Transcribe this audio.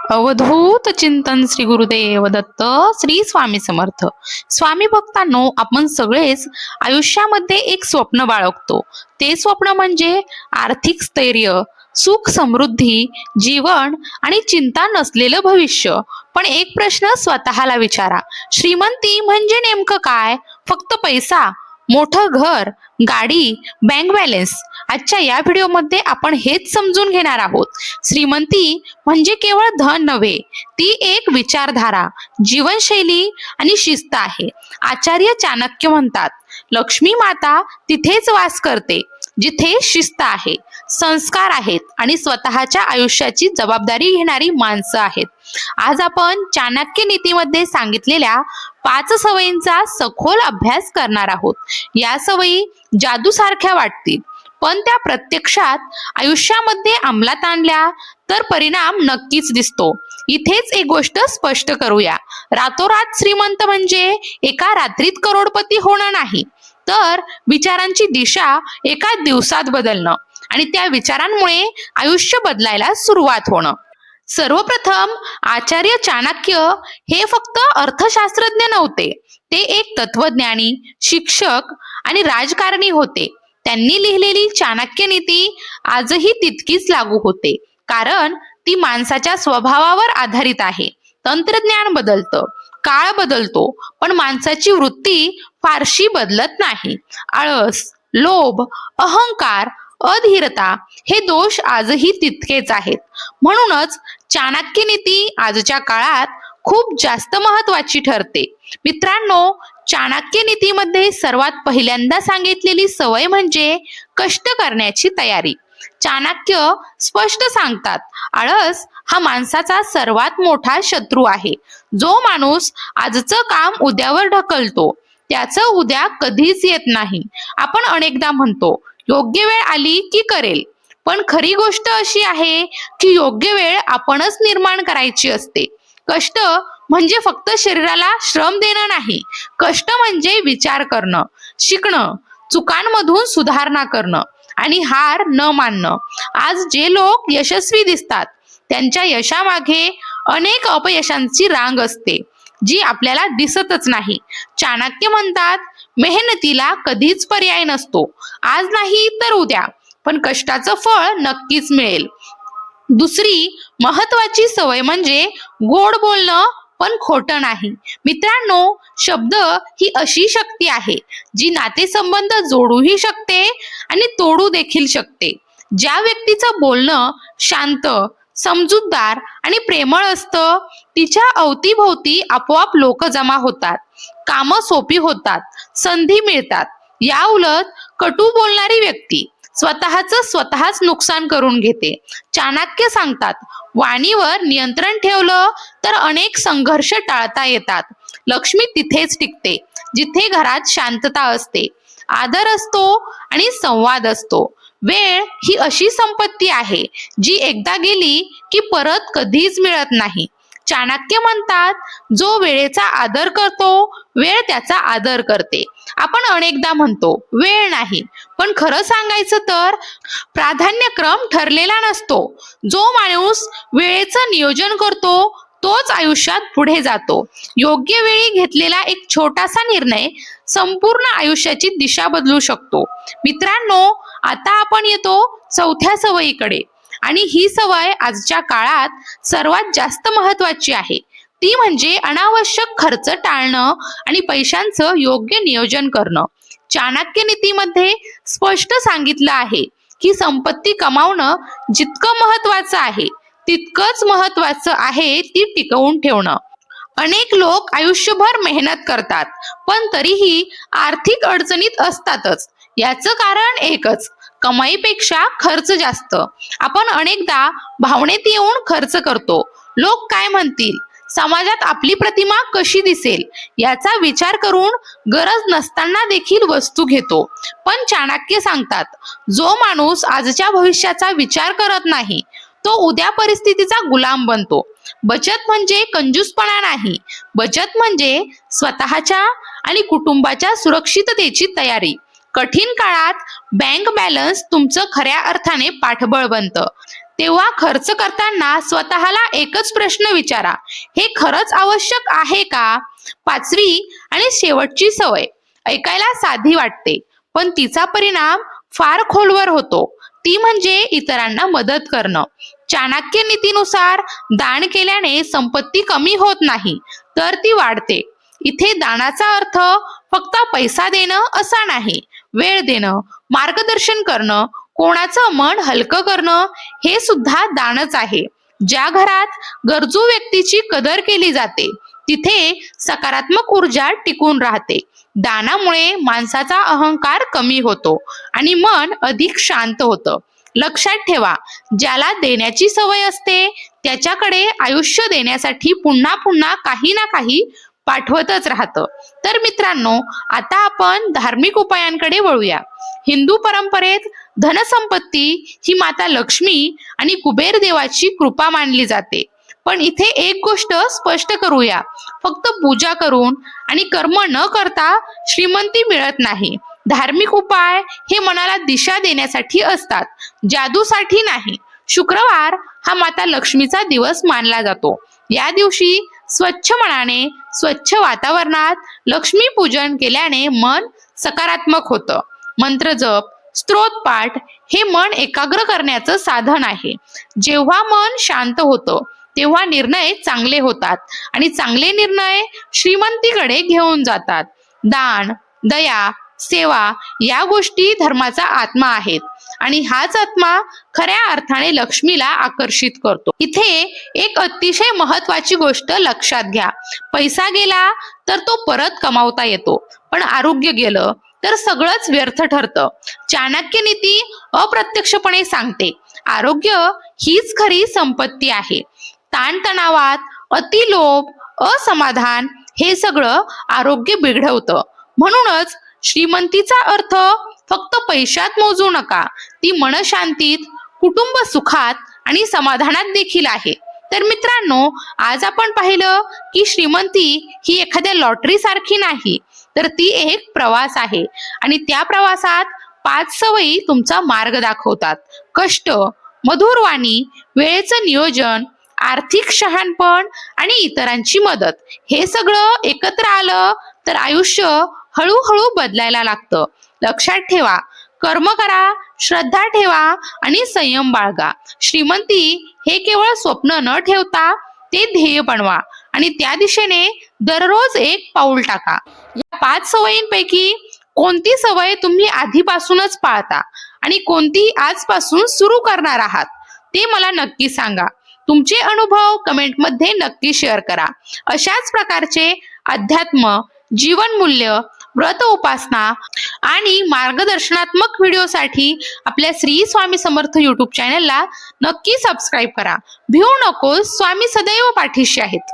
अवधूत चिंतन श्री गुरुदेव दत्त श्री स्वामी समर्थ. स्वामी भक्तांनो, आपण सगळेच आयुष्यामध्ये एक स्वप्न बाळगतो. ते स्वप्न म्हणजे आर्थिक स्थैर्य, सुख समृद्धी, जीवन आणि चिंता नसलेलं भविष्य. पण एक प्रश्न स्वतःला विचारा, श्रीमंती म्हणजे नेमकं काय? फक्त पैसा, मोठं घर, गाडी, बँक बॅलन्स? आजच्या या व्हिडिओमध्ये आपण हेच समजून घेणार आहोत. श्रीमंती म्हणजे केवळ धन नव्हे, ती एक विचारधारा, जीवनशैली आणि शिस्त आहे. आचार्य चाणक्य म्हणतात, लक्ष्मी माता तिथेच वास करते जिथे शिस्त आहे, संस्कार आहेत आणि स्वतःच्या आयुष्याची जबाबदारी घेणारी माणसं आहेत. आज आपण चाणक्य नीतीमध्ये सांगितलेल्या 5 सवयींचा सखोल अभ्यास करणार आहोत. या सवयी जादूसारख्या वाटतील, पण त्या प्रत्यक्षात आयुष्यामध्ये अंमलात आणल्या तर परिणाम नक्कीच दिसतो. इथेच एक गोष्ट स्पष्ट करूया, रातोरात श्रीमंत म्हणजे एका रात्रीत करोडपती होणं नाही, तर विचारांची दिशा एका दिवसात बदलणं आणि त्या विचारांमुळे आयुष्य बदलायला सुरुवात होणं. सर्वप्रथम आचार्य चाणक्य हे फक्त अर्थशास्त्रज्ञ नव्हते, ते एक तत्वज्ञानी, शिक्षक आणि राजकारणी होते. त्यांनी लिहिलेली चाणक्य नीती आजही तितकीच लागू होते, कारण ती माणसाच्या स्वभावावर आधारित आहे. तंत्रज्ञान बदलतं, काळ बदलतो, पण माणसाची वृत्ती फारशी बदलत नाही. आळस, लोभ, अहंकार, अधीरता हे दोष आजही तितकेच आहेत. म्हणूनच चाणक्य नीती आजच्या काळात खूप जास्त महत्वाची ठरते. मित्रांनो, चाणक्य नीतीमध्ये सर्वात पहिल्यांदा सांगितलेली सवय म्हणजे कष्ट करण्याची तयारी. चाणक्य स्पष्ट सांगतात, आळस हा माणसाचा सर्वात मोठा शत्रू आहे. जो माणूस आजचं काम उद्यावर ढकलतो त्याचं उद्या कधीच येत नाही. आपण अनेकदा म्हणतो, योग्य वेळ आली की करेल, पण खरी गोष्ट अशी आहे की योग्य वेळ आपणच निर्माण करायची असते. कष्ट म्हणजे फक्त शरीराला श्रम देणं नाही, कष्ट म्हणजे विचार करणं, शिकणं, चुकांमधून सुधारणा करणं आणि हार न मानणं. आज जे लोक यशस्वी दिसतात त्यांच्या यशामागे अनेक अपयशांची रांग असते, जी आपल्याला दिसतच नाही. चाणक्य म्हणतात, मेहनतीला कधीच पर्याय नसतो. आज नाही तर उद्या, पण कष्टाचं फळ नक्कीच मिळेल. दुसरी महत्वाची सवय म्हणजे गोड बोलणं, पण खोटं नाही. मित्रांनो, शब्द ही अशी शक्ती आहे जी नातेसंबंध जोडूही शकते आणि तोडू देखील शकते. ज्या व्यक्तीचं बोलणं शांत, समजूतदार आणि प्रेमळ असतं, तिच्या अवतीभोवती आपोआप लोक जमा होतात, कामं सोपी होतात, संधी मिळतात. या उलट कटू बोलणारी व्यक्ती स्वतःच नुकसान करून घेते. चाणक्य सांगतात, वाणीवर नियंत्रण ठेवलं तर अनेक संघर्ष टाळता येतात. लक्ष्मी तिथेच टिकते जिथे घरात शांतता असते, आदर असतो आणि संवाद असतो. वेळ ही अशी संपत्ती आहे जी एकदा गेली की परत कधीच मिळत नाही. चाणक्य म्हणतात, जो वेळेचा आदर करतो, वेळ त्याचा आदर करते. आपण अनेकदा म्हणतो वेळ नाही, पण खरं सांगायचं तर प्राधान्यक्रम ठरलेला नसतो. जो माणूस वेळेचं नियोजन करतो तोच आयुष्यात पुढे जातो. योग्य वेळी घेतलेला एक छोटासा निर्णय संपूर्ण आयुष्याची दिशा बदलू शकतो. मित्रांनो, आता आपण येतो 4थ्या सवयीकडे, आणि ही सवय आजच्या काळात सर्वात जास्त महत्वाची आहे. ती म्हणजे अनावश्यक खर्च टाळणं आणि पैशांचं योग्य नियोजन करणं. चाणक्य नीतीमध्ये स्पष्ट सांगितलं आहे की संपत्ती कमावणं जितकं महत्वाचं आहे, तितकंच महत्वाचं आहे ती टिकवून ठेवणं. अनेक लोक आयुष्यभर मेहनत करतात, पण तरीही आर्थिक अडचणीत असतातच. याचं कारण एकच, कमाईपेक्षा खर्च जास्त. आपण अनेकदा भावनेत येऊन खर्च करतो. लोक काय म्हणतील, समाजात आपली प्रतिमा कशी दिसेल याचा विचार करून गरज नसताना देखील वस्तू घेतो. पण चाणक्य सांगतात, जो माणूस आजच्या भविष्याचा विचार करत नाही तो उद्या परिस्थितीचा गुलाम बनतो. बचत म्हणजे कंजूसपणा नाही, बचत म्हणजे स्वतःच्या आणि कुटुंबाच्या सुरक्षिततेची तयारी. कठीण काळात बँक बॅलन्स तुमचं खऱ्या अर्थाने पाठबळ बनतं. तेव्हा खर्च करताना स्वतःला एकच प्रश्न विचारा, हे खरंच आवश्यक आहे का? पाचवी आणि शेवटची सवय ऐकायला साधी वाटते, पण तिचा परिणाम फार खोलवर होतो. ती म्हणजे इतरांना मदत करणं. चाणक्य नीतीनुसार दान केल्याने संपत्ती कमी होत नाही, तर ती वाढते. इथे दानाचा अर्थ फक्त पैसा देणं असा नाही. वेळ देणं, मार्गदर्शन करणं, कोणाचं मन हलकं करणं हे सुद्धा दानच आहे. ज्या घरात गरजू व्यक्तीची कदर केली जाते, तिथे सकारात्मक ऊर्जा टिकून राहते. दानामुळे माणसाचा अहंकार कमी होतो आणि मन अधिक शांत होतं. लक्षात ठेवा, ज्याला देण्याची सवय असते त्याच्याकडे आयुष्य देण्यासाठी पुन्हा पुन्हा काही ना काही पाठवतच राहतं. तर मित्रांनो, आता आपण धार्मिक उपायांकडे वळूया. हिंदू परंपरेत धनसंपत्ती ही माता लक्ष्मी आणि कुबेर देवाची कृपा मानली जाते. पण इथे एक गोष्ट स्पष्ट करूया, फक्त पूजा करून आणि कर्म न करता श्रीमंती मिळत नाही. धार्मिक उपाय हे मनाला दिशा देण्यासाठी असतात, जादूसाठी नाही. शुक्रवार हा माता लक्ष्मीचा दिवस मानला जातो. या दिवशी स्वच्छ मनाने स्वच्छ वातावरणात लक्ष्मी पूजन केल्याने मन सकारात्मक होतं. मंत्र जप, स्तोत्र पाठ हे मन एकाग्र करण्याचं साधन आहे. जेव्हा मन शांत होतं तेव्हा निर्णय चांगले होतात आणि चांगले निर्णय श्रीमंतीकडे घेऊन जातात. दान, दया, सेवा या गोष्टी धर्माचा आत्मा आहेत आणि हाच आत्मा खऱ्या अर्थाने लक्ष्मीला आकर्षित करतो. इथे एक अतिशय महत्वाची गोष्ट लक्षात घ्या, पैसा गेला तर तो परत कमावता येतो, पण आरोग्य गेलं तर सगळंच व्यर्थ ठरतं. चाणक्य नीती अप्रत्यक्षपणे सांगते, आरोग्य हीच खरी संपत्ती आहे. ताणतणावात अतिलोभ, असमाधान हे सगळं आरोग्य बिघडवतं. म्हणूनच श्रीमंतीचा अर्थ फक्त पैशात मोजू नका, ती मनशांतीत, कुटुंब सुखात आणि समाधानात देखील आहे. तर मित्रांनो, आज आपण पाहिलं की श्रीमंती ही एखाद्या लॉटरी सारखी नाही, तर ती एक प्रवास आहे आणि त्या प्रवासात 5 सवयी तुमचा मार्ग दाखवतात. कष्ट, मधुर वाणी, वेळेचं नियोजन, आर्थिक शहाणपण आणि इतरांची मदत हे सगळं एकत्र आलं तर आयुष्य हळूहळू बदलायला लागतं. लक्षात ठेवा, कर्म करा, श्रद्धा ठेवा आणि संयम बाळगा. श्रीमंती हे केवळ स्वप्न न ठेवता ते ध्येय बनवा आणि त्या दिशेने दररोज एक पाऊल टाका. या 5 सवयींपैकी कोणती सवय तुम्ही आधीपासूनच पाळता आणि कोणती आजपासून सुरू करणार आहात ते मला नक्की सांगा. तुमचे अनुभव कमेंटमध्ये नक्की शेअर करा. अशाच प्रकारचे अध्यात्म, जीवनमूल्य, व्रत उपासना आणि मार्गदर्शनात्मक व्हिडिओसाठी आपल्या श्री स्वामी समर्थ यूट्यूब चॅनलला नक्की सबस्क्राईब करा. भिवू नकोस, स्वामी सदैव पाठीशी आहेत.